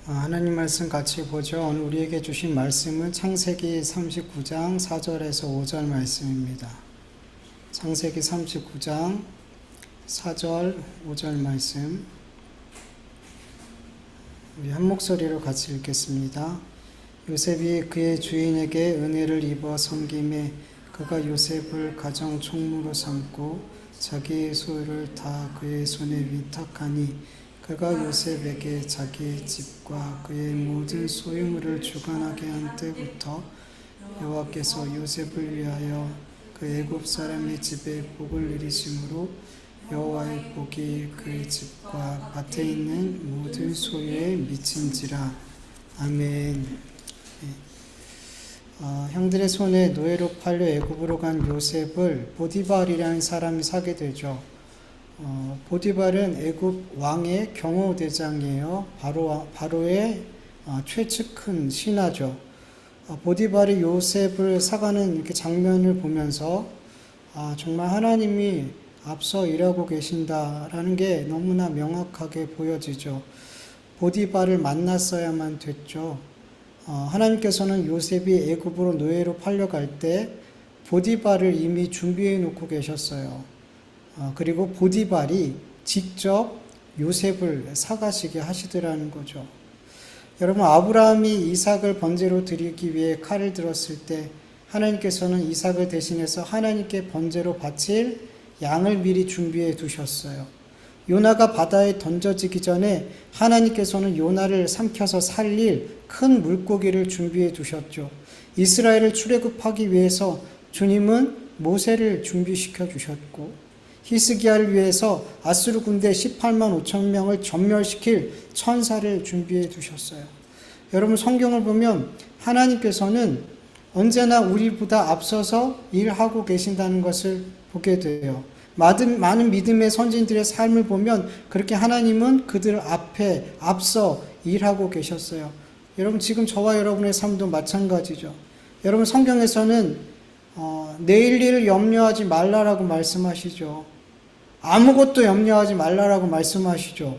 하나님 말씀 같이 보죠. 오늘 우리에게 주신 말씀은 창세기 39장 4절에서 5절 말씀입니다. 창세기 39장 4절, 5절 말씀 우리 한 목소리로 같이 읽겠습니다. 요셉이 그의 주인에게 은혜를 입어 섬김에 그가 요셉을 가정 총무로 삼고 자기의 소유를 다 그의 손에 위탁하니 그가 요셉에게 자기의 집과 그의 모든 소유물을 주관하게 한 때부터 여호와께서 요셉을 위하여 그 애굽 사람의 집에 복을 내리심으로 여호와의 복이 그의 집과 밭에 있는 모든 소유에 미친지라. 아멘. 형들의 손에 노예로 팔려 애굽으로 간 요셉을 보디발이라는 사람이 사게 되죠. 보디발은 애굽 왕의 경호대장이에요. 바로의 최측근 신하죠. 보디발이 요셉을 사가는 이렇게 장면을 보면서 정말 하나님이 앞서 일하고 계신다라는 게 너무나 명확하게 보여지죠. 보디발을 만났어야만 됐죠. 하나님께서는 요셉이 애굽으로 노예로 팔려갈 때 보디발을 이미 준비해 놓고 계셨어요. 그리고 보디발이 직접 요셉을 사가시게 하시더라는 거죠. 여러분, 아브라함이 이삭을 번제로 드리기 위해 칼을 들었을 때 하나님께서는 이삭을 대신해서 하나님께 번제로 바칠 양을 미리 준비해 두셨어요. 요나가 바다에 던져지기 전에 하나님께서는 요나를 삼켜서 살릴 큰 물고기를 준비해 두셨죠. 이스라엘을 출애굽하기 위해서 주님은 모세를 준비시켜 주셨고, 히스기야를 위해서 아수르 군대 18만 5천 명을 전멸시킬 천사를 준비해 두셨어요. 여러분, 성경을 보면 하나님께서는 언제나 우리보다 앞서서 일하고 계신다는 것을 보게 돼요. 많은 믿음의 선진들의 삶을 보면 그렇게 하나님은 그들 앞에 앞서 일하고 계셨어요. 여러분, 지금 저와 여러분의 삶도 마찬가지죠. 여러분, 성경에서는 내일 일을 염려하지 말라라고 말씀하시죠. 아무것도 염려하지 말라라고 말씀하시죠.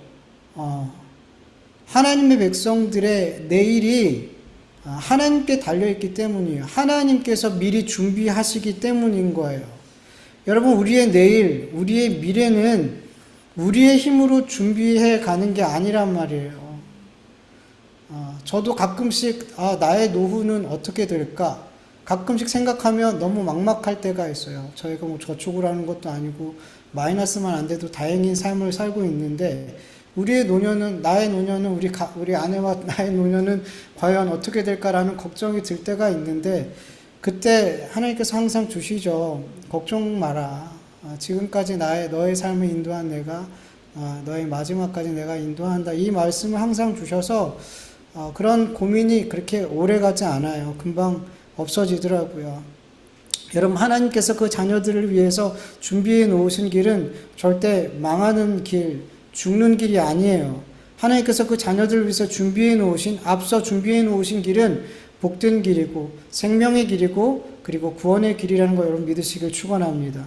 하나님의 백성들의 내일이 하나님께 달려있기 때문이에요. 하나님께서 미리 준비하시기 때문인 거예요. 여러분, 우리의 내일, 우리의 미래는 우리의 힘으로 준비해 가는 게 아니란 말이에요. 저도 가끔씩 나의 노후는 어떻게 될까? 가끔씩 생각하면 너무 막막할 때가 있어요. 저희가 뭐 저축을 하는 것도 아니고 마이너스만 안 돼도 다행인 삶을 살고 있는데, 우리의 노년은, 나의 노년은, 우리 아내와 나의 노년은 과연 어떻게 될까라는 걱정이 들 때가 있는데, 그때 하나님께서 항상 주시죠. 걱정 마라. 지금까지 너의 삶을 인도한 내가 너의 마지막까지 내가 인도한다. 이 말씀을 항상 주셔서 그런 고민이 그렇게 오래 가지 않아요. 금방 없어지더라고요. 여러분, 하나님께서 그 자녀들을 위해서 준비해 놓으신 길은 절대 망하는 길, 죽는 길이 아니에요. 하나님께서 그 자녀들을 위해서 앞서 준비해 놓으신 길은 복된 길이고 생명의 길이고 그리고 구원의 길이라는 거 여러분 믿으시길 축원합니다.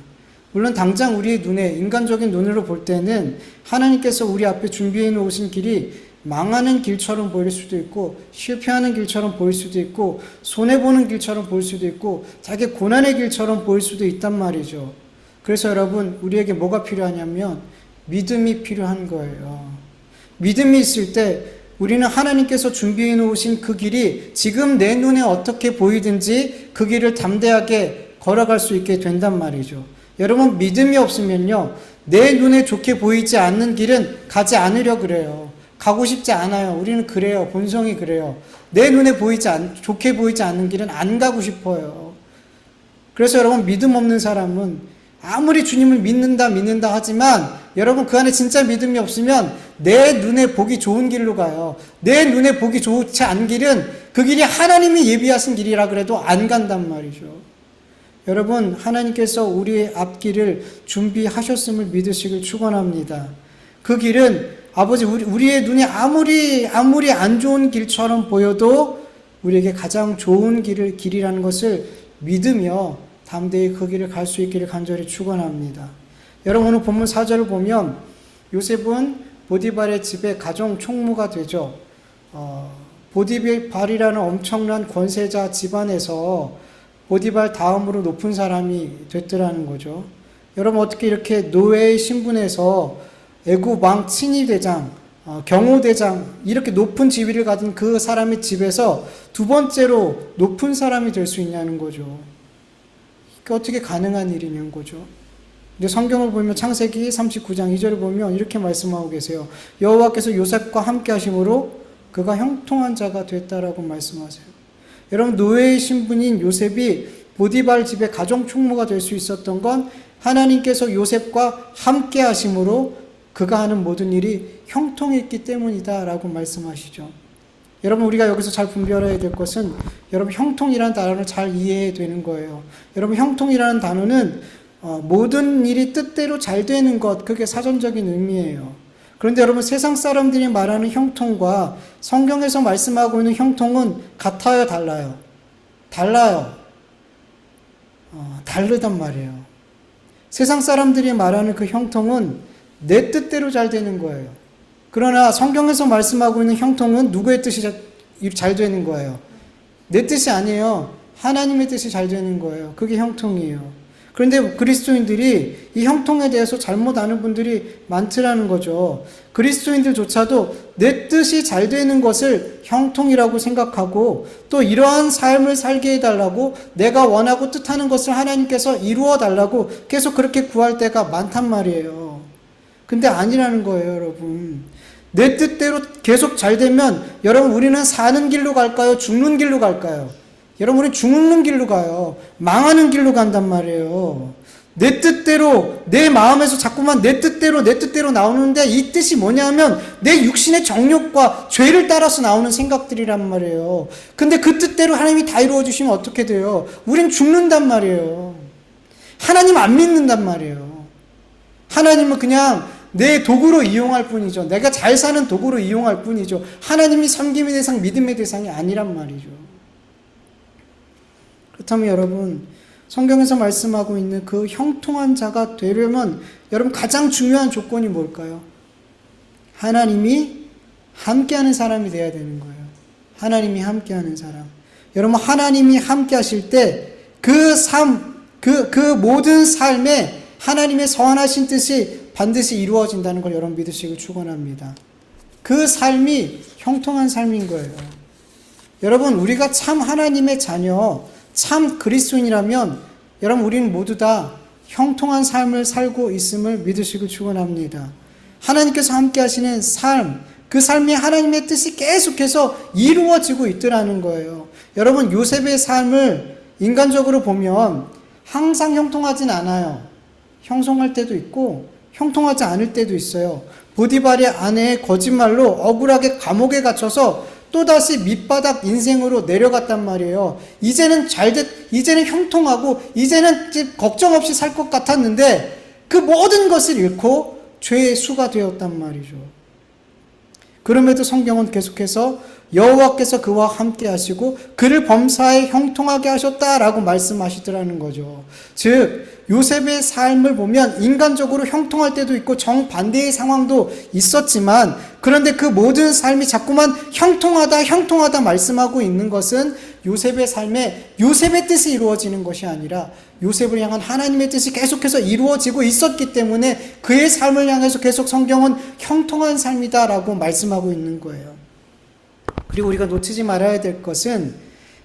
물론 당장 우리의 눈에, 인간적인 눈으로 볼 때는 하나님께서 우리 앞에 준비해 놓으신 길이 망하는 길처럼 보일 수도 있고, 실패하는 길처럼 보일 수도 있고, 손해보는 길처럼 보일 수도 있고, 자기 고난의 길처럼 보일 수도 있단 말이죠. 그래서 여러분, 우리에게 뭐가 필요하냐면 믿음이 필요한 거예요. 믿음이 있을 때 우리는 하나님께서 준비해 놓으신 그 길이 지금 내 눈에 어떻게 보이든지 그 길을 담대하게 걸어갈 수 있게 된단 말이죠. 여러분, 믿음이 없으면요, 내 눈에 좋게 보이지 않는 길은 가지 않으려 그래요. 가고 싶지 않아요. 우리는 그래요. 본성이 그래요. 내 눈에 좋게 보이지 않는 길은 안 가고 싶어요. 그래서 여러분, 믿음 없는 사람은 아무리 주님을 믿는다 하지만 여러분, 그 안에 진짜 믿음이 없으면 내 눈에 보기 좋은 길로 가요. 내 눈에 보기 좋지 않은 길은 그 길이 하나님이 예비하신 길이라 그래도 안 간단 말이죠. 여러분, 하나님께서 우리의 앞길을 준비하셨음을 믿으시길 축원합니다. 그 길은 아버지, 우리의 눈에 아무리 안 좋은 길처럼 보여도 우리에게 가장 좋은 길이라는 것을 믿으며 담대히 그 길을 갈 수 있기를 간절히 축원합니다. 여러분, 오늘 본문 4절을 보면 요셉은 보디발의 집에 가정 총무가 되죠. 보디발이라는 엄청난 권세자 집안에서 보디발 다음으로 높은 사람이 됐더라는 거죠. 여러분 어떻게 이렇게 노예의 신분에서 애굽 왕 친위대장, 경호대장 이렇게 높은 지위를 가진 그 사람의 집에서 두 번째로 높은 사람이 될 수 있냐는 거죠. 그게 어떻게 가능한 일이냐는 거죠. 근데 성경을 보면 창세기 39장 2절을 보면 이렇게 말씀하고 계세요. 여호와께서 요셉과 함께 하심으로 그가 형통한 자가 됐다라고 말씀하세요. 여러분 노예의 신분인 요셉이 보디발 집의 가정 총무가 될 수 있었던 건 하나님께서 요셉과 함께 하심으로 그가 하는 모든 일이 형통했기 때문이다라고 말씀하시죠. 여러분 우리가 여기서 잘 분별해야 될 것은 여러분 형통이라는 단어를 잘 이해해야 되는 거예요. 여러분 형통이라는 단어는 모든 일이 뜻대로 잘 되는 것, 그게 사전적인 의미예요. 그런데 여러분 세상 사람들이 말하는 형통과 성경에서 말씀하고 있는 형통은 같아요, 달라요? 달라요. 다르단 말이에요. 세상 사람들이 말하는 그 형통은 내 뜻대로 잘 되는 거예요. 그러나 성경에서 말씀하고 있는 형통은 누구의 뜻이 잘 되는 거예요? 내 뜻이 아니에요. 하나님의 뜻이 잘 되는 거예요. 그게 형통이에요. 그런데 그리스도인들이 이 형통에 대해서 잘못 아는 분들이 많더라는 거죠. 그리스도인들조차도 내 뜻이 잘 되는 것을 형통이라고 생각하고 또 이러한 삶을 살게 해달라고 내가 원하고 뜻하는 것을 하나님께서 이루어 달라고 계속 그렇게 구할 때가 많단 말이에요. 근데 아니라는 거예요, 여러분. 내 뜻대로 계속 잘 되면 여러분 우리는 사는 길로 갈까요? 죽는 길로 갈까요? 여러분 우리는 죽는 길로 가요. 망하는 길로 간단 말이에요. 내 뜻대로 내 마음에서 자꾸만 내 뜻대로 나오는데 이 뜻이 뭐냐면 내 육신의 정욕과 죄를 따라서 나오는 생각들이란 말이에요. 근데 그 뜻대로 하나님이 다 이루어 주시면 어떻게 돼요? 우린 죽는단 말이에요. 하나님 안 믿는단 말이에요. 하나님은 그냥 내 도구로 이용할 뿐이죠. 내가 잘 사는 도구로 이용할 뿐이죠. 하나님이 섬김의 대상, 믿음의 대상이 아니란 말이죠. 그렇다면 여러분 성경에서 말씀하고 있는 그 형통한 자가 되려면 여러분 가장 중요한 조건이 뭘까요? 하나님이 함께하는 사람이 되어야 되는 거예요. 하나님이 함께하는 사람. 여러분 하나님이 함께하실 때 그 모든 삶에 하나님의 선하신 뜻이 반드시 이루어진다는 걸 여러분 믿으시길 축원합니다. 그 삶이 형통한 삶인 거예요. 여러분 우리가 참 하나님의 자녀, 참 그리스도인이라면 여러분 우리는 모두 다 형통한 삶을 살고 있음을 믿으시길 축원합니다. 하나님께서 함께 하시는 삶, 그 삶이 하나님의 뜻이 계속해서 이루어지고 있더라는 거예요. 여러분 요셉의 삶을 인간적으로 보면 항상 형통하진 않아요. 형통할 때도 있고 형통하지 않을 때도 있어요. 보디발의 아내의 거짓말로 억울하게 감옥에 갇혀서 또다시 밑바닥 인생으로 내려갔단 말이에요. 이제는 이제는 형통하고 이제는 걱정 없이 살 것 같았는데 그 모든 것을 잃고 죄의 수가 되었단 말이죠. 그럼에도 성경은 계속해서 여호와께서 그와 함께 하시고 그를 범사에 형통하게 하셨다라고 말씀하시더라는 거죠. 즉 요셉의 삶을 보면 인간적으로 형통할 때도 있고 정반대의 상황도 있었지만 그런데 그 모든 삶이 자꾸만 형통하다 말씀하고 있는 것은 요셉의 삶에 요셉의 뜻이 이루어지는 것이 아니라 요셉을 향한 하나님의 뜻이 계속해서 이루어지고 있었기 때문에 그의 삶을 향해서 계속 성경은 형통한 삶이다라고 말씀하고 있는 거예요. 그리고 우리가 놓치지 말아야 될 것은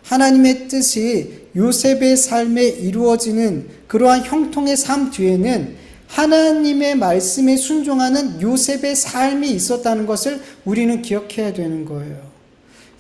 하나님의 뜻이 요셉의 삶에 이루어지는 그러한 형통의 삶 뒤에는 하나님의 말씀에 순종하는 요셉의 삶이 있었다는 것을 우리는 기억해야 되는 거예요.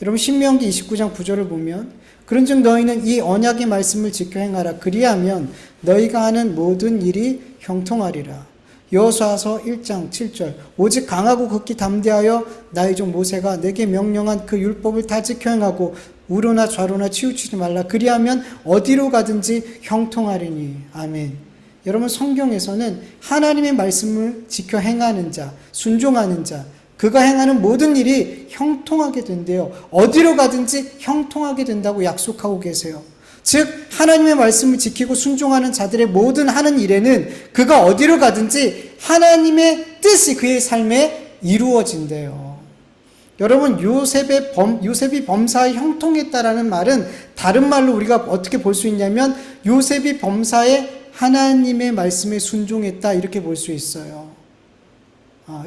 여러분 신명기 29장 9절을 보면 그런즉 너희는 이 언약의 말씀을 지켜 행하라. 그리하면 너희가 하는 모든 일이 형통하리라. 여호수아서 1장 7절 오직 강하고 극히 담대하여 나의 종 모세가 내게 명령한 그 율법을 다 지켜 행하고 우로나 좌로나 치우치지 말라. 그리하면 어디로 가든지 형통하리니. 아멘. 여러분 성경에서는 하나님의 말씀을 지켜 행하는 자, 순종하는 자, 그가 행하는 모든 일이 형통하게 된대요. 어디로 가든지 형통하게 된다고 약속하고 계세요. 즉 하나님의 말씀을 지키고 순종하는 자들의 모든 하는 일에는 그가 어디로 가든지 하나님의 뜻이 그의 삶에 이루어진대요. 여러분, 요셉이 범사에 형통했다라는 말은 다른 말로 우리가 어떻게 볼 수 있냐면 요셉이 범사에 하나님의 말씀에 순종했다 이렇게 볼 수 있어요.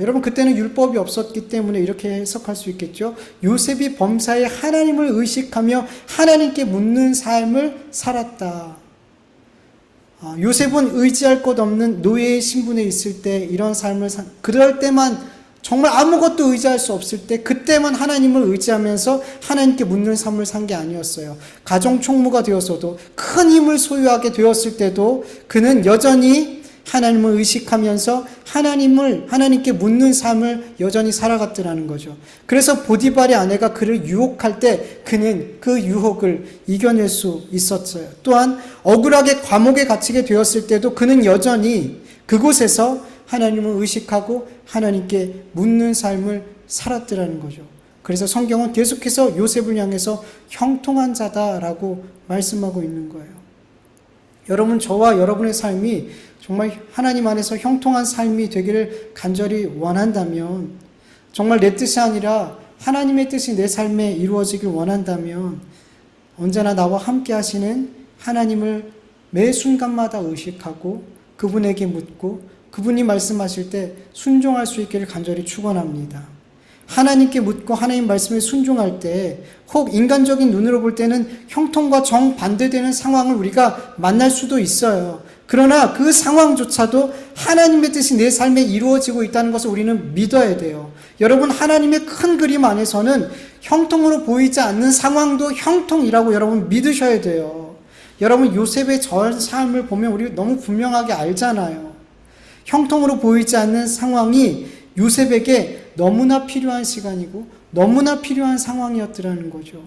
여러분, 그때는 율법이 없었기 때문에 이렇게 해석할 수 있겠죠. 요셉이 범사에 하나님을 의식하며 하나님께 묻는 삶을 살았다. 요셉은 의지할 것 없는 노예의 신분에 있을 때 이런 삶을 그럴 때만, 정말 아무것도 의지할 수 없을 때 그때만 하나님을 의지하면서 하나님께 묻는 삶을 산 게 아니었어요. 가정 총무가 되었어도, 큰 힘을 소유하게 되었을 때도 그는 여전히 하나님을 의식하면서 하나님께 묻는 삶을 여전히 살아갔더라는 거죠. 그래서 보디발의 아내가 그를 유혹할 때 그는 그 유혹을 이겨낼 수 있었어요. 또한 억울하게 감옥에 갇히게 되었을 때도 그는 여전히 그곳에서 하나님을 의식하고 하나님께 묻는 삶을 살았더라는 거죠. 그래서 성경은 계속해서 요셉을 향해서 형통한 자다라고 말씀하고 있는 거예요. 여러분, 저와 여러분의 삶이 정말 하나님 안에서 형통한 삶이 되기를 간절히 원한다면, 정말 내 뜻이 아니라 하나님의 뜻이 내 삶에 이루어지길 원한다면 언제나 나와 함께 하시는 하나님을 매 순간마다 의식하고 그분에게 묻고 그분이 말씀하실 때 순종할 수 있기를 간절히 축원합니다. 하나님께 묻고 하나님 말씀에 순종할 때 혹 인간적인 눈으로 볼 때는 형통과 정반대되는 상황을 우리가 만날 수도 있어요. 그러나 그 상황조차도 하나님의 뜻이 내 삶에 이루어지고 있다는 것을 우리는 믿어야 돼요. 여러분, 하나님의 큰 그림 안에서는 형통으로 보이지 않는 상황도 형통이라고 여러분 믿으셔야 돼요. 여러분, 요셉의 전 삶을 보면 우리 너무 분명하게 알잖아요. 형통으로 보이지 않는 상황이 요셉에게 너무나 필요한 시간이고 너무나 필요한 상황이었더라는 거죠.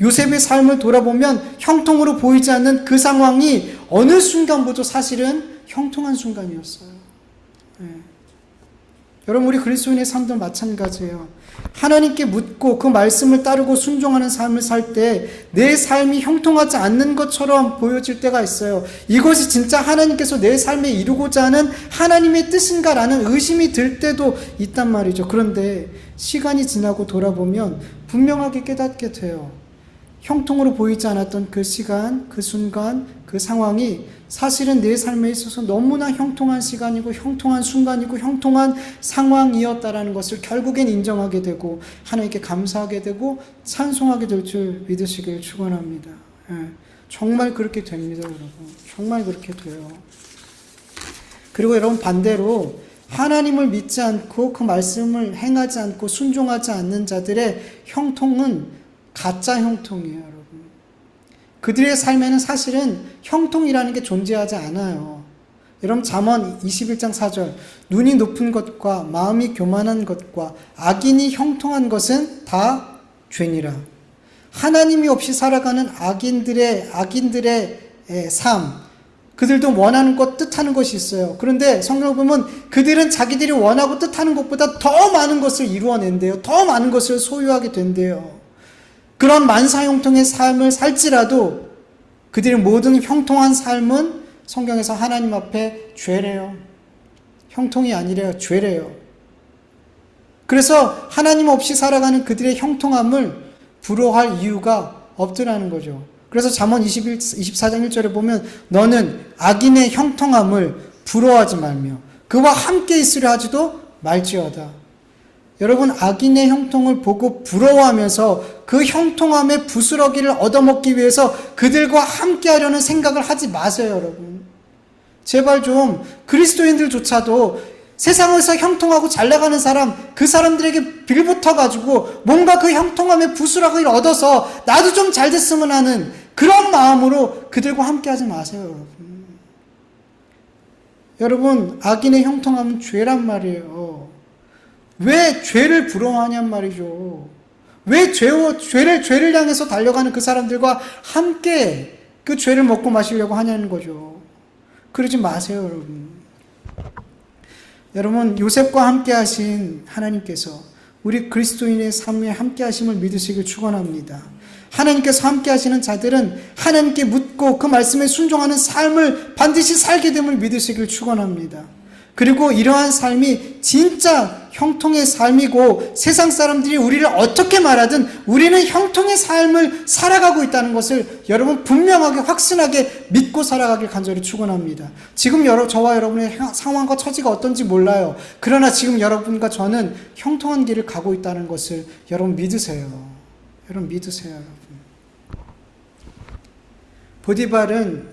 요셉의 삶을 돌아보면 형통으로 보이지 않는 그 상황이 어느 순간보다 사실은 형통한 순간이었어요. 네. 여러분, 우리 그리스도인의 삶도 마찬가지예요. 하나님께 묻고 그 말씀을 따르고 순종하는 삶을 살 때 내 삶이 형통하지 않는 것처럼 보여질 때가 있어요. 이것이 진짜 하나님께서 내 삶에 이루고자 하는 하나님의 뜻인가라는 의심이 들 때도 있단 말이죠. 그런데 시간이 지나고 돌아보면 분명하게 깨닫게 돼요. 형통으로 보이지 않았던 그 시간, 그 순간, 그 상황이 사실은 내 삶에 있어서 너무나 형통한 시간이고 형통한 순간이고 형통한 상황이었다라는 것을 결국엔 인정하게 되고 하나님께 감사하게 되고 찬송하게 될 줄 믿으시길 축원합니다. 정말 그렇게 됩니다, 여러분. 정말 그렇게 돼요. 그리고 여러분, 반대로 하나님을 믿지 않고 그 말씀을 행하지 않고 순종하지 않는 자들의 형통은 가짜 형통이에요, 여러분. 그들의 삶에는 사실은 형통이라는 게 존재하지 않아요. 여러분, 잠언 21장 4절, 눈이 높은 것과 마음이 교만한 것과 악인이 형통한 것은 다 죄니라. 하나님이 없이 살아가는 악인들의 삶, 그들도 원하는 것, 뜻하는 것이 있어요. 그런데 성경을 보면 그들은 자기들이 원하고 뜻하는 것보다 더 많은 것을 이루어낸대요. 더 많은 것을 소유하게 된대요. 그런 만사형통의 삶을 살지라도 그들의 모든 형통한 삶은 성경에서 하나님 앞에 죄래요. 형통이 아니래요. 죄래요. 그래서 하나님 없이 살아가는 그들의 형통함을 부러워할 이유가 없더라는 거죠. 그래서 잠언 24장 1절에 보면 너는 악인의 형통함을 부러워하지 말며 그와 함께 있으려 하지도 말지어다. 여러분, 악인의 형통을 보고 부러워하면서 그 형통함의 부스러기를 얻어먹기 위해서 그들과 함께 하려는 생각을 하지 마세요, 여러분. 제발 좀 그리스도인들조차도 세상에서 형통하고 잘 나가는 사람, 그 사람들에게 빌붙어가지고 뭔가 그 형통함의 부스러기를 얻어서 나도 좀 잘 됐으면 하는 그런 마음으로 그들과 함께 하지 마세요, 여러분. 여러분, 악인의 형통함은 죄란 말이에요. 왜 죄를 부러워하냔 말이죠. 왜 죄를 향해서 달려가는 그 사람들과 함께 그 죄를 먹고 마시려고 하냐는 거죠. 그러지 마세요, 여러분. 여러분, 요셉과 함께 하신 하나님께서 우리 그리스도인의 삶에 함께 하심을 믿으시길 축원합니다. 하나님께서 함께 하시는 자들은 하나님께 묻고 그 말씀에 순종하는 삶을 반드시 살게 됨을 믿으시길 축원합니다. 그리고 이러한 삶이 진짜 형통의 삶이고 세상 사람들이 우리를 어떻게 말하든 우리는 형통의 삶을 살아가고 있다는 것을 여러분 분명하게 확신하게 믿고 살아가길 간절히 축원합니다. 지금 저와 여러분의 상황과 처지가 어떤지 몰라요. 그러나 지금 여러분과 저는 형통한 길을 가고 있다는 것을 여러분 믿으세요. 여러분 믿으세요. 여러분. 보디발은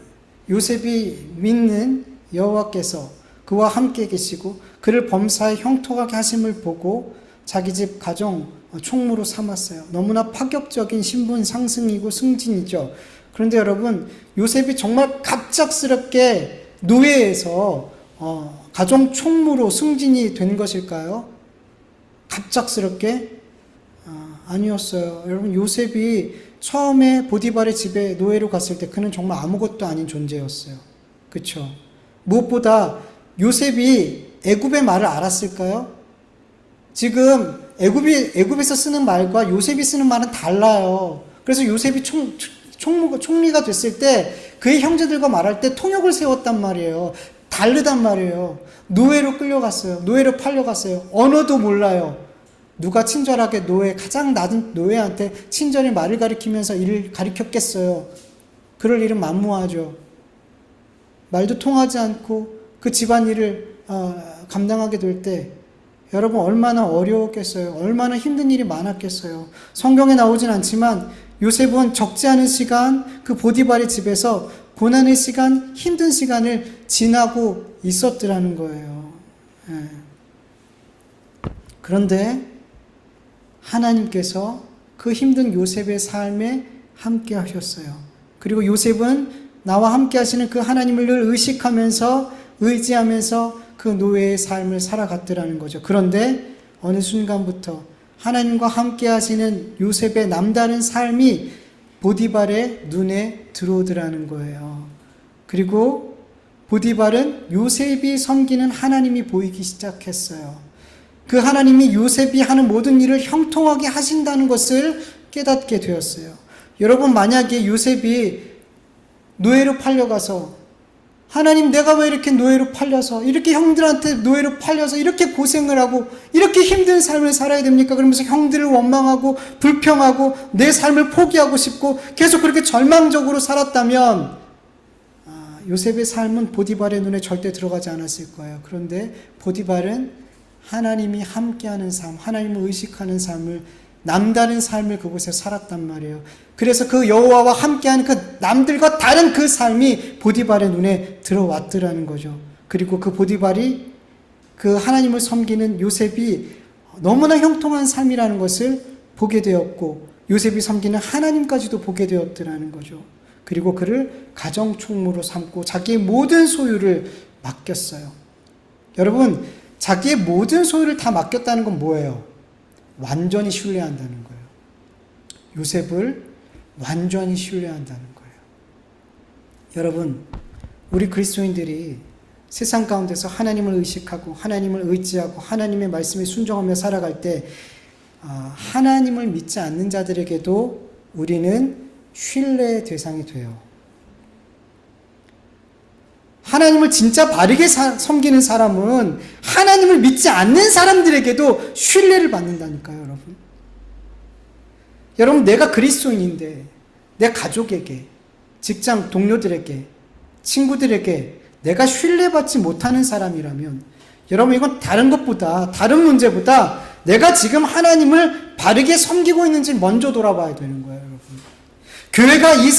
요셉이 믿는 여호와께서 그와 함께 계시고 그를 범사에 형통하게 하심을 보고 자기 집 가정 총무로 삼았어요. 너무나 파격적인 신분 상승이고 승진이죠. 그런데 여러분, 요셉이 정말 갑작스럽게 노예에서 가정 총무로 승진이 된 것일까요? 갑작스럽게? 아니었어요. 여러분, 요셉이 처음에 보디발의 집에 노예로 갔을 때 그는 정말 아무것도 아닌 존재였어요. 그렇죠? 무엇보다 요셉이 애굽의 말을 알았을까요? 지금 애굽에서 쓰는 말과 요셉이 쓰는 말은 달라요. 그래서 요셉이 총리가 됐을 때 그의 형제들과 말할 때 통역을 세웠단 말이에요. 다르단 말이에요. 노예로 끌려갔어요. 노예로 팔려갔어요. 언어도 몰라요. 누가 친절하게 가장 낮은 노예한테 친절히 말을 가리키면서 일을 가리켰겠어요. 그럴 일은 만무하죠. 말도 통하지 않고 그 집안일을 감당하게 될 때 여러분 얼마나 어려웠겠어요. 얼마나 힘든 일이 많았겠어요. 성경에 나오진 않지만 요셉은 적지 않은 시간 그 보디발의 집에서 고난의 시간, 힘든 시간을 지나고 있었더라는 거예요. 그런데 하나님께서 그 힘든 요셉의 삶에 함께 하셨어요. 그리고 요셉은 나와 함께 하시는 그 하나님을 늘 의지하면서 그 노예의 삶을 살아갔더라는 거죠. 그런데 어느 순간부터 하나님과 함께 하시는 요셉의 남다른 삶이 보디발의 눈에 들어오더라는 거예요. 그리고 보디발은 요셉이 섬기는 하나님이 보이기 시작했어요. 그 하나님이 요셉이 하는 모든 일을 형통하게 하신다는 것을 깨닫게 되었어요. 여러분, 만약에 요셉이 노예로 팔려가서 하나님, 내가 왜 이렇게 노예로 팔려서 이렇게 형들한테 노예로 팔려서 이렇게 고생을 하고 이렇게 힘든 삶을 살아야 됩니까? 그러면서 형들을 원망하고 불평하고 내 삶을 포기하고 싶고 계속 그렇게 절망적으로 살았다면 요셉의 삶은 보디발의 눈에 절대 들어가지 않았을 거예요. 그런데 보디발은 하나님이 함께하는 삶, 하나님을 의식하는 삶을, 남다른 삶을 그곳에 살았단 말이에요. 그래서 그 여호와와 함께하는 그 남들과 다른 그 삶이 보디발의 눈에 들어왔더라는 거죠. 그리고 그 보디발이 그 하나님을 섬기는 요셉이 너무나 형통한 삶이라는 것을 보게 되었고 요셉이 섬기는 하나님까지도 보게 되었더라는 거죠. 그리고 그를 가정 총무로 삼고 자기의 모든 소유를 맡겼어요. 여러분, 자기의 모든 소유를 다 맡겼다는 건 뭐예요? 완전히 신뢰한다는 거예요. 요셉을 완전히 신뢰한다는 거예요. 여러분, 우리 그리스도인들이 세상 가운데서 하나님을 의식하고 하나님을 의지하고 하나님의 말씀에 순종하며 살아갈 때 하나님을 믿지 않는 자들에게도 우리는 신뢰의 대상이 돼요. 하나님을 진짜 바르게 섬기는 사람은 하나님을 믿지 않는 사람들에게도 신뢰를 받는다니까요, 여러분. 여러분, 내가 그리스도인인데 내 가족에게, 직장 동료들에게, 친구들에게 내가 신뢰받지 못하는 사람이라면 여러분, 이건 다른 문제보다 내가 지금 하나님을 바르게 섬기고 있는지 먼저 돌아봐야 되는 거예요, 여러분. 교회가 이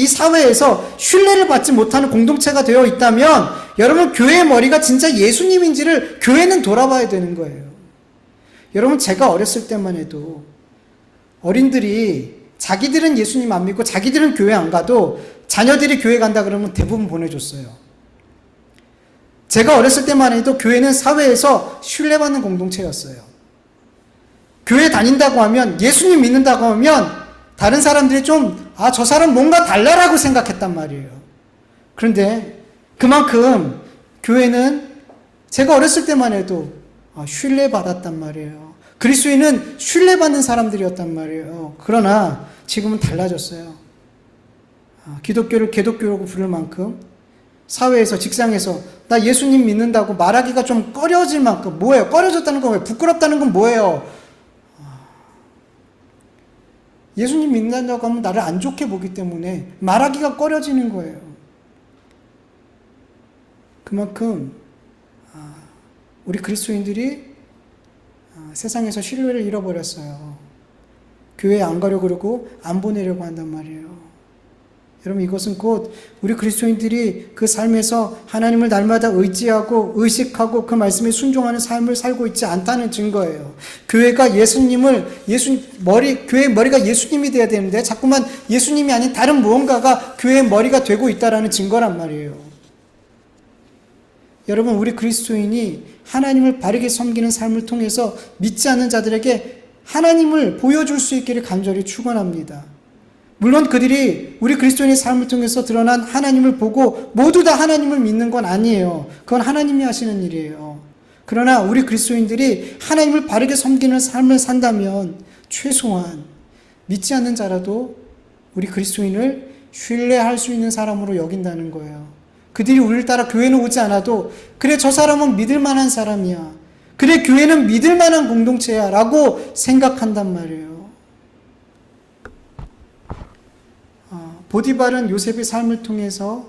사회에서 신뢰를 받지 못하는 공동체가 되어 있다면 여러분, 교회의 머리가 진짜 예수님인지를 교회는 돌아봐야 되는 거예요. 여러분, 제가 어렸을 때만 해도 어린들이 자기들은 예수님 안 믿고 자기들은 교회 안 가도 자녀들이 교회 간다 그러면 대부분 보내줬어요. 제가 어렸을 때만 해도 교회는 사회에서 신뢰받는 공동체였어요. 교회 다닌다고 하면, 예수님 믿는다고 하면 다른 사람들이 저 사람 뭔가 달라라고 생각했단 말이에요. 그런데 그만큼 교회는 제가 어렸을 때만 해도 신뢰받았단 말이에요. 그리스도인은 신뢰받는 사람들이었단 말이에요. 그러나 지금은 달라졌어요. 기독교를 개독교라고 부를 만큼 사회에서, 직장에서 나 예수님 믿는다고 말하기가 좀 꺼려질 만큼, 뭐예요? 꺼려졌다는 건 왜? 부끄럽다는 건 뭐예요? 예수님 믿는다고 하면 나를 안 좋게 보기 때문에 말하기가 꺼려지는 거예요. 그만큼 우리 그리스도인들이 세상에서 신뢰를 잃어버렸어요. 교회에 안 가려고 그러고 안 보내려고 한단 말이에요. 여러분, 이것은 곧 우리 그리스도인들이 그 삶에서 하나님을 날마다 의지하고 의식하고 그 말씀에 순종하는 삶을 살고 있지 않다는 증거예요. 교회의 머리가 예수님이 돼야 되는데 자꾸만 예수님이 아닌 다른 무언가가 교회의 머리가 되고 있다는 증거란 말이에요. 여러분, 우리 그리스도인이 하나님을 바르게 섬기는 삶을 통해서 믿지 않는 자들에게 하나님을 보여줄 수 있기를 간절히 축원합니다. 물론 그들이 우리 그리스도인의 삶을 통해서 드러난 하나님을 보고 모두 다 하나님을 믿는 건 아니에요. 그건 하나님이 하시는 일이에요. 그러나 우리 그리스도인들이 하나님을 바르게 섬기는 삶을 산다면 최소한 믿지 않는 자라도 우리 그리스도인을 신뢰할 수 있는 사람으로 여긴다는 거예요. 그들이 우리를 따라 교회는 오지 않아도 그래, 저 사람은 믿을 만한 사람이야. 그래, 교회는 믿을 만한 공동체야 라고 생각한단 말이에요. 보디발은 요셉의 삶을 통해서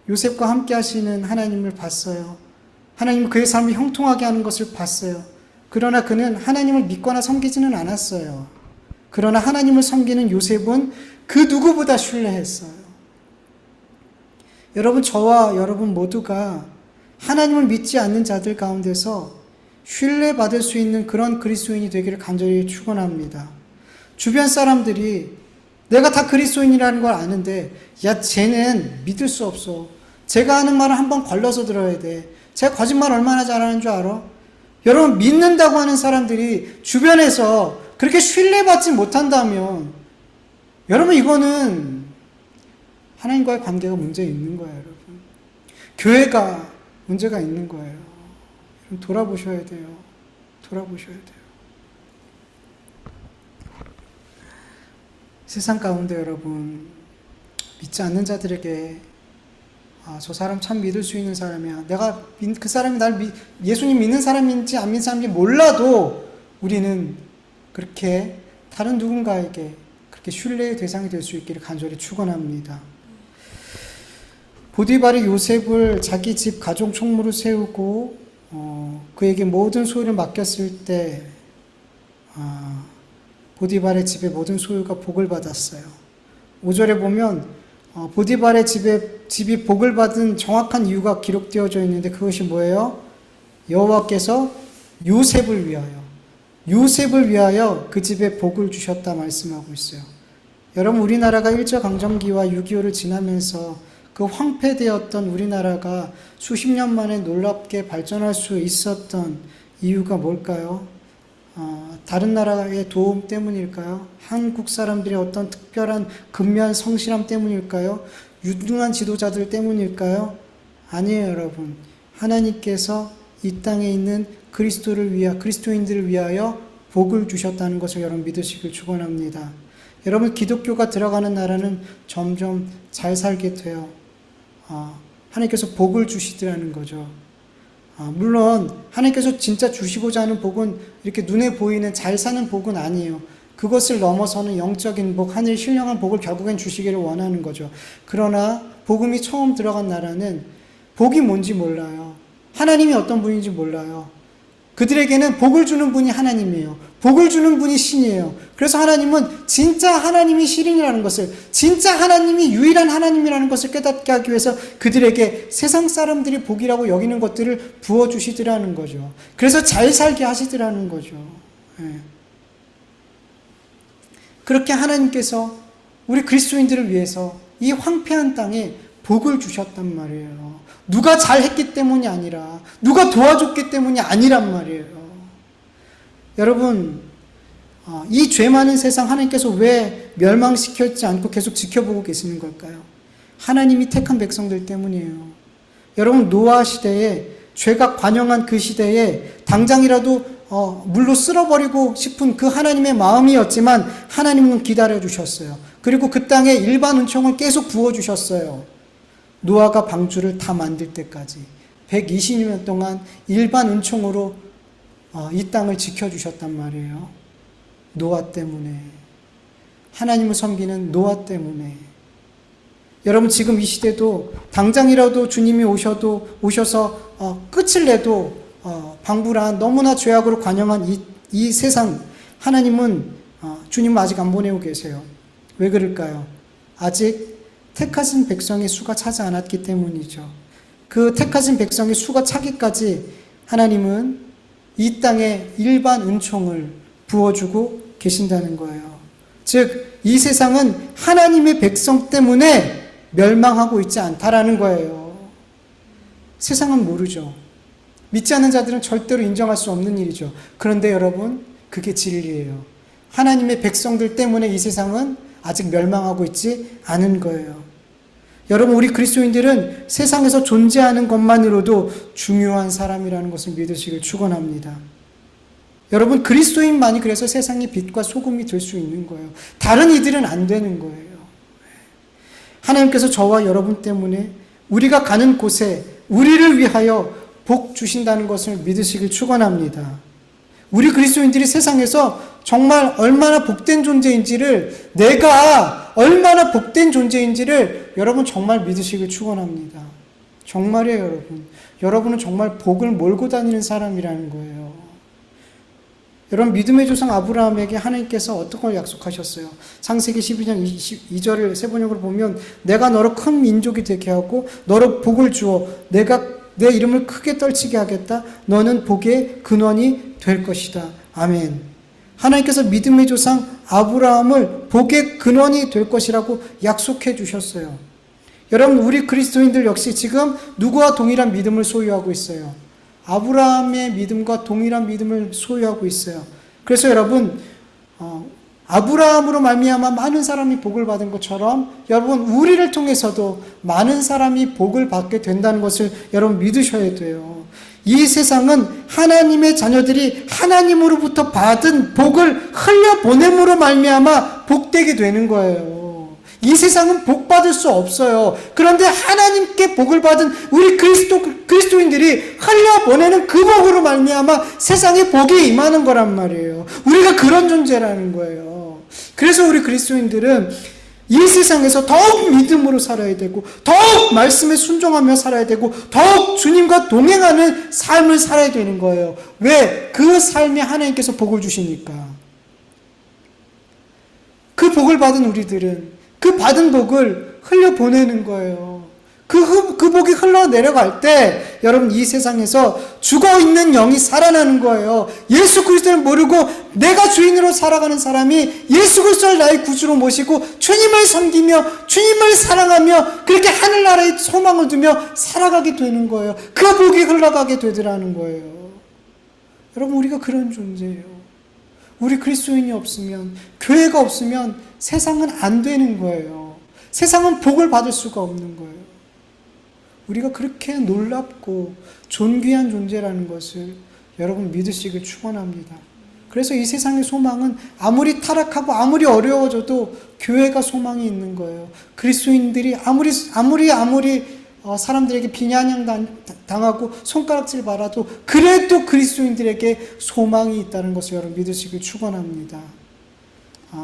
요셉과 함께 하시는 하나님을 봤어요. 하나님은 그의 삶을 형통하게 하는 것을 봤어요. 그러나 그는 하나님을 믿거나 섬기지는 않았어요. 그러나 하나님을 섬기는 요셉은 그 누구보다 신뢰했어요. 여러분, 저와 여러분 모두가 하나님을 믿지 않는 자들 가운데서 신뢰받을 수 있는 그런 그리스도인이 되기를 간절히 축원합니다. 주변 사람들이 내가 다 그리스도인이라는 걸 아는데, 야, 쟤는 믿을 수 없어. 제가 하는 말을 한번 걸러서 들어야 돼. 제가 거짓말 얼마나 잘하는 줄 알아? 여러분, 믿는다고 하는 사람들이 주변에서 그렇게 신뢰받지 못한다면, 여러분, 이거는 하나님과의 관계가 문제 있는 거예요, 여러분. 교회가 문제가 있는 거예요. 돌아보셔야 돼요. 돌아보셔야 돼요. 세상 가운데 여러분, 믿지 않는 자들에게 저 사람 참 믿을 수 있는 사람이야. 내가 그 사람이 예수님 믿는 사람인지 안 믿는 사람인지 몰라도 우리는 그렇게 다른 누군가에게 그렇게 신뢰의 대상이 될 수 있기를 간절히 축원합니다. 보디발이 요셉을 자기 집 가족 총무로 세우고 그에게 모든 소유를 맡겼을 때 보디발의 집의 모든 소유가 복을 받았어요. 5절에 보면 보디발의 집이 복을 받은 정확한 이유가 기록되어져 있는데 그것이 뭐예요? 여호와께서 요셉을 위하여 그 집에 복을 주셨다 말씀하고 있어요. 여러분, 우리나라가 일제강점기와 6.25를 지나면서 그 황폐되었던 우리나라가 수십 년 만에 놀랍게 발전할 수 있었던 이유가 뭘까요? 다른 나라의 도움 때문일까요? 한국 사람들의 어떤 특별한 근면한 성실함 때문일까요? 유능한 지도자들 때문일까요? 아니에요, 여러분. 하나님께서 이 땅에 있는 그리스도인들을 위하여 복을 주셨다는 것을 여러분 믿으시길 축원합니다. 여러분, 기독교가 들어가는 나라는 점점 잘 살게 돼요. 하나님께서 복을 주시더라는 거죠. 물론 하나님께서 진짜 주시고자 하는 복은 이렇게 눈에 보이는 잘 사는 복은 아니에요. 그것을 넘어서는 영적인 복, 하늘 신령한 복을 결국엔 주시기를 원하는 거죠. 그러나 복음이 처음 들어간 나라는 복이 뭔지 몰라요. 하나님이 어떤 분인지 몰라요. 그들에게는 복을 주는 분이 하나님이에요. 복을 주는 분이 신이에요. 그래서 하나님은 진짜 하나님이 신이라는 것을, 진짜 하나님이 유일한 하나님이라는 것을 깨닫게 하기 위해서 그들에게 세상 사람들이 복이라고 여기는 것들을 부어주시더라는 거죠. 그래서 잘 살게 하시더라는 거죠. 그렇게 하나님께서 우리 그리스도인들을 위해서 이 황폐한 땅에 복을 주셨단 말이에요. 누가 잘했기 때문이 아니라, 누가 도와줬기 때문이 아니란 말이에요. 여러분, 이 죄 많은 세상 하나님께서 왜 멸망시켰지 않고 계속 지켜보고 계시는 걸까요? 하나님이 택한 백성들 때문이에요. 여러분, 노아 시대에, 죄가 관영한 그 시대에 당장이라도 물로 쓸어버리고 싶은 그 하나님의 마음이었지만 하나님은 기다려주셨어요. 그리고 그 땅에 일반 은총을 계속 부어주셨어요. 노아가 방주를 다 만들 때까지 120년 동안 일반 은총으로 이 땅을 지켜주셨단 말이에요. 노아 때문에. 하나님을 섬기는 노아 때문에. 여러분 지금 이 시대도 당장이라도 주님이 오셔서 끝을 내도 방불한 너무나 죄악으로 관영한 이 세상, 하나님은 주님은 아직 안 보내고 계세요. 왜 그럴까요? 아직 택하신 백성의 수가 차지 않았기 때문이죠. 그 택하신 백성의 수가 차기까지 하나님은 이 땅에 일반 은총을 부어주고 계신다는 거예요. 즉 이 세상은 하나님의 백성 때문에 멸망하고 있지 않다라는 거예요. 세상은 모르죠. 믿지 않는 자들은 절대로 인정할 수 없는 일이죠. 그런데 여러분, 그게 진리예요. 하나님의 백성들 때문에 이 세상은 아직 멸망하고 있지 않은 거예요. 여러분, 우리 그리스도인들은 세상에서 존재하는 것만으로도 중요한 사람이라는 것을 믿으시길 축원합니다. 여러분, 그리스도인만이 그래서 세상의 빛과 소금이 될 수 있는 거예요. 다른 이들은 안 되는 거예요. 하나님께서 저와 여러분 때문에 우리가 가는 곳에 우리를 위하여 복 주신다는 것을 믿으시길 축원합니다. 우리 그리스도인들이 세상에서 정말 얼마나 복된 존재인지를, 내가 얼마나 복된 존재인지를 여러분 정말 믿으시길 축원합니다. 정말이에요, 여러분. 여러분은 정말 복을 몰고 다니는 사람이라는 거예요. 여러분, 믿음의 조상 아브라함에게 하나님께서 어떤 걸 약속하셨어요? 창세기 12장 22절을 세 번역으로 보면, 내가 너로 큰 민족이 되게 하고 너로 복을 주어 내가 내 이름을 크게 떨치게 하겠다. 너는 복의 근원이 될 것이다. 아멘. 하나님께서 믿음의 조상 아브라함을 복의 근원이 될 것이라고 약속해 주셨어요. 여러분, 우리 그리스도인들 역시 지금 누구와 동일한 믿음을 소유하고 있어요? 아브라함의 믿음과 동일한 믿음을 소유하고 있어요. 그래서 여러분, 아브라함으로 말미암아 많은 사람이 복을 받은 것처럼 여러분, 우리를 통해서도 많은 사람이 복을 받게 된다는 것을 여러분 믿으셔야 돼요. 이 세상은 하나님의 자녀들이 하나님으로부터 받은 복을 흘려보냄으로 말미암아 복되게 되는 거예요. 이 세상은 복 받을 수 없어요. 그런데 하나님께 복을 받은 우리 그리스도인들이 흘려보내는 그 복으로 말미암아 세상에 복이 임하는 거란 말이에요. 우리가 그런 존재라는 거예요. 그래서 우리 그리스도인들은 이 세상에서 더욱 믿음으로 살아야 되고, 더욱 말씀에 순종하며 살아야 되고, 더욱 주님과 동행하는 삶을 살아야 되는 거예요. 왜? 그 삶에 하나님께서 복을 주시니까. 그 복을 받은 우리들은 그 받은 복을 흘려보내는 거예요. 그 복이 흘러내려갈 때 여러분, 이 세상에서 죽어있는 영이 살아나는 거예요. 예수 그리스도를 모르고 내가 주인으로 살아가는 사람이 예수 그리스도를 나의 구주로 모시고 주님을 섬기며 주님을 사랑하며 그렇게 하늘나라에 소망을 두며 살아가게 되는 거예요. 그 복이 흘러가게 되더라는 거예요. 여러분, 우리가 그런 존재예요. 우리 그리스도인이 없으면, 교회가 없으면 세상은 안 되는 거예요. 세상은 복을 받을 수가 없는 거예요. 우리가 그렇게 놀랍고 존귀한 존재라는 것을 여러분 믿으시길 축원합니다. 그래서 이 세상의 소망은 아무리 타락하고 아무리 어려워져도 교회가 소망이 있는 거예요. 그리스도인들이 아무리 사람들에게 비난양 당하고 손가락질 받아도 그래도 그리스도인들에게 소망이 있다는 것을 여러분 믿으시길 축원합니다.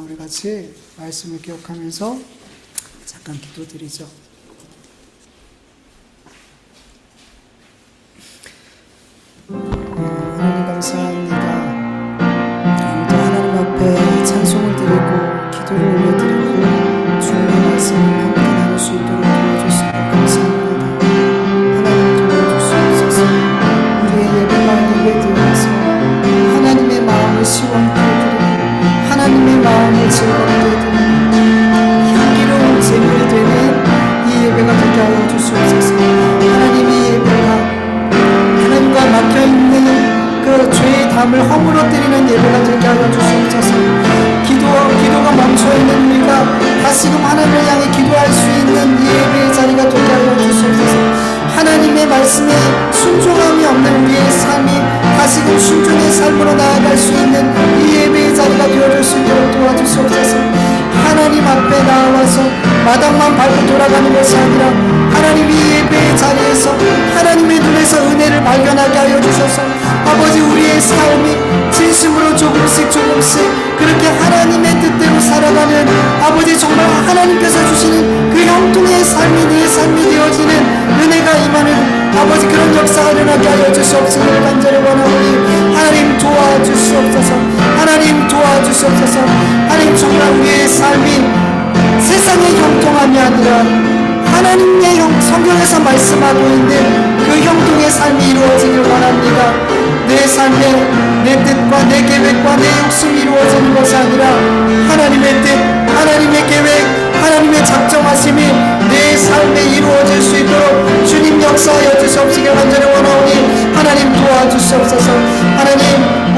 우리 같이 말씀을 기억하면서 잠깐 기도드리죠. 하나님 감사합니다. 오늘도 하나님 앞에 찬송을 드리고 기도를 올려드리고 주님의 말씀을 함께 나눌 수 있도록 도와주시고 감사합니다. 하나님 도와주시옵소서. 우리의 예배만 예배드려서 하나님의 마음을 시원케 해드리고 하나님의 마음을 즐겁게 해드리고 향기로운 제물이 되는 이 예배가 되게 하여 주시옵소서. 하나님의 예배가 하나님과 막혀있는 그 죄의 담을 허물어 때리는 예배가 되게 하여 주시옵소서. 기도가 멈춰있는 우리가 다시금 하나님을 향해 기도할 수 있는 이 예배의 자리가 되게 하여 주시옵소서. 하나님의 말씀에 순종함이 없는 우리의 삶이 다시금 순종의 삶으로 나아갈 수 있는 이 예배의 자리가 되어줄 수 있도록 도와주시옵소서. 하나님 앞에 나와서 마당만 밟고 돌아가는 것이 아니라 하나님이 주옵소서. 아버지, 우리의 삶이 진심으로 조금씩 그렇게 하나님의 뜻대로 살아가는, 아버지, 정말 하나님께서 주시는 그 형통의 삶이 내 삶이 되어지는 은혜가 임하는, 아버지, 그런 역사가 일어나게 하여 주시옵시기를 간절히 원하오니 하나님 도와주시옵소서. 하나님 도와주시옵소서. 하나님, 정말 우리의 삶이 세상의 형통함이 아니라 하나님의 성경에서 말씀하고 있는 그 형통의 삶이 이루어지길 원합니다. 내 삶에 내 뜻과 내 계획과 내 욕심이 이루어지는 것이 아니라 하나님의 뜻, 하나님의 계획, 하나님의 작정하심이 내 삶에 이루어질 수 있도록 주님 역사하여 주시옵시길 간절히 원하오니 하나님 도와주시옵소서. 하나님,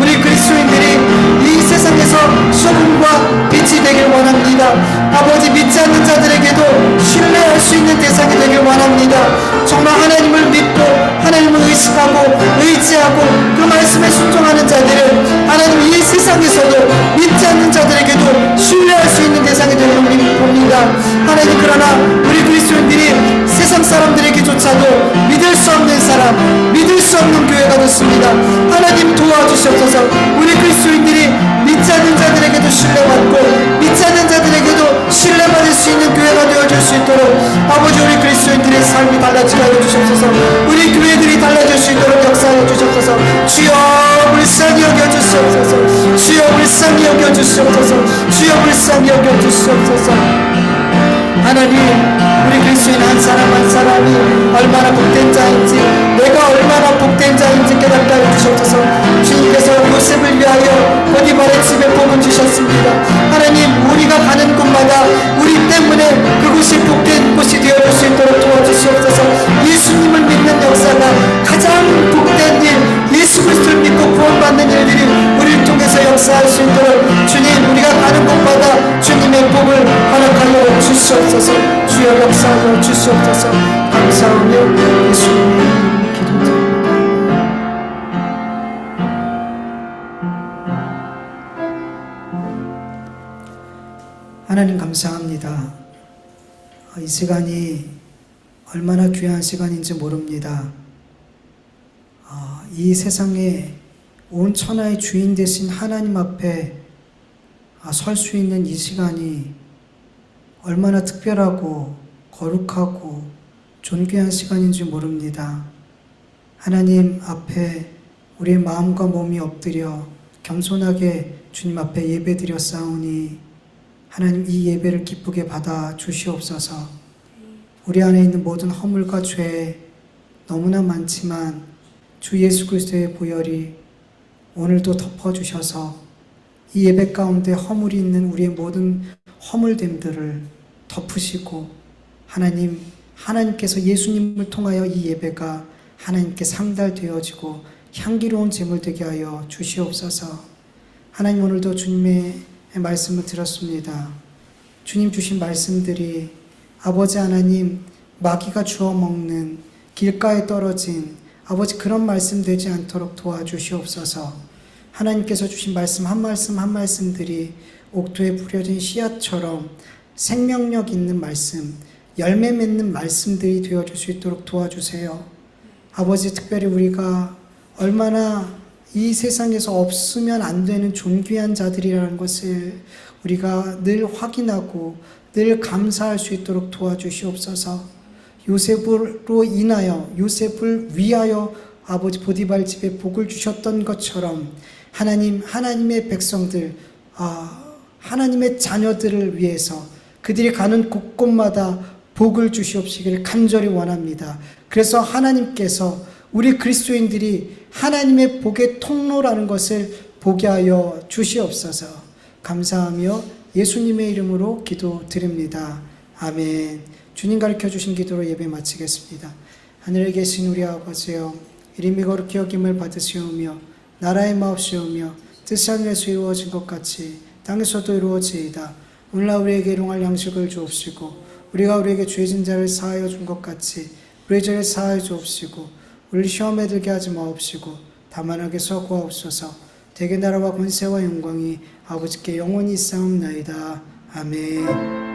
우리 그리스도인들이 이 세상에서 소금과 빛이 되길 원합니다. 아버지, 믿지 않는 자들에게도 신뢰할 수 있는 대상이 되길 원합니다. 정말 하나님을 믿고 하나님을 의식하고 의지하고 그 말씀에 순종하는 자들은 하나님 이 세상에서도 믿지 않는 자들에게도 신뢰할 수 있는 대상이 되길 봅니다. 하나님, 그러나 우리 그리스도인들이 세상 사람들에게조차도 믿을 수 없는 사람, 믿을 수 없는 교회가 됐습니다. 하나님 도와주시옵소서. 우리 그리스도인들이 믿지 않는 자들에게도 신뢰받고 믿지 않는 자들에게도 신뢰받을 수 있는 교회가 되어줄 수 있도록 아버지, 우리 그리스도인들의 삶이 달라지게 하여 주시옵소서. 우리 교회들이 달라질 수 있도록 역사하여 주시옵소서. 주여 불쌍히 여겨주시옵소서. 주여 불쌍히 여겨주시옵소서. 주여 불쌍히 여겨주시옵소서. 하나님, 우리 그리스도인 한 사람 한 사람이 얼마나 복된 자인지, 내가 얼마나 복된 자인지 깨닫게 하여 주시옵소서. 주님께서 요셉을 위하여 보디발의 집에 복을 주셨습니다. 하나님, 우리가 가는 곳마다 우리 때문에 그곳이 복된 곳이 되어줄 수 있도록 도와주시옵소서. 예수님을 믿는 역사가 가장 복된 일, 예수 그리스도를 믿고 구원받는 일들이 우리를 통해서 역사할 수 있도록 주님, 우리가 가는 곳마다 주님의 복을 허락하여 주시옵소서. 주여 역사하여 주시옵소서. 감사하며 예수님의 이름으로 기도드립니다. 하나님 감사합니다. 이 시간이 얼마나 귀한 시간인지 모릅니다. 이 세상에 온 천하의 주인 되신 하나님 앞에 설 수 있는 이 시간이 얼마나 특별하고 거룩하고 존귀한 시간인지 모릅니다. 하나님 앞에 우리의 마음과 몸이 엎드려 겸손하게 주님 앞에 예배드려 싸우니 하나님, 이 예배를 기쁘게 받아 주시옵소서. 우리 안에 있는 모든 허물과 죄 너무나 많지만 주 예수 그리스도의 보혈이 오늘도 덮어주셔서 이 예배 가운데 허물이 있는 우리의 모든 허물됨들을 덮으시고 하나님께서 예수님을 통하여 이 예배가 하나님께 상달되어지고 향기로운 제물 되게 하여 주시옵소서. 하나님, 오늘도 주님의 말씀을 들었습니다. 주님 주신 말씀들이 아버지 하나님, 마귀가 주워 먹는 길가에 떨어진 아버지 그런 말씀 되지 않도록 도와주시옵소서. 하나님께서 주신 말씀 한 말씀들이 옥토에 뿌려진 씨앗처럼 생명력 있는 말씀, 열매 맺는 말씀들이 되어줄 수 있도록 도와주세요. 아버지, 특별히 우리가 얼마나 이 세상에서 없으면 안 되는 존귀한 자들이라는 것을 우리가 늘 확인하고 늘 감사할 수 있도록 도와주시옵소서. 요셉을 위하여 아버지 보디발 집에 복을 주셨던 것처럼 하나님의 백성들, 하나님의 자녀들을 위해서 그들이 가는 곳곳마다 복을 주시옵시기를 간절히 원합니다. 그래서 하나님께서 우리 그리스도인들이 하나님의 복의 통로라는 것을 보게 하여 주시옵소서. 감사하며 예수님의 이름으로 기도드립니다. 아멘. 주님 가르쳐 주신 기도로 예배 마치겠습니다. 하늘에 계신 우리 아버지여, 이름이 거룩히 여김을 받으시오며 나라의 마옵시오며 뜻이 하늘에서 이루어진 것 같이 땅에서도 이루어지이다. 오늘날 우리에게 일용할 양식을 주옵시고 우리가 우리에게 죄진 자를 사하여 준 것 같이 우리 죄를 사하여 주옵시고 우리 시험에 들게 하지 마옵시고 다만 악에서 구하옵소서. 대개 나라와 권세와 영광이 아버지께 영원히 있사옵나이다. 아멘.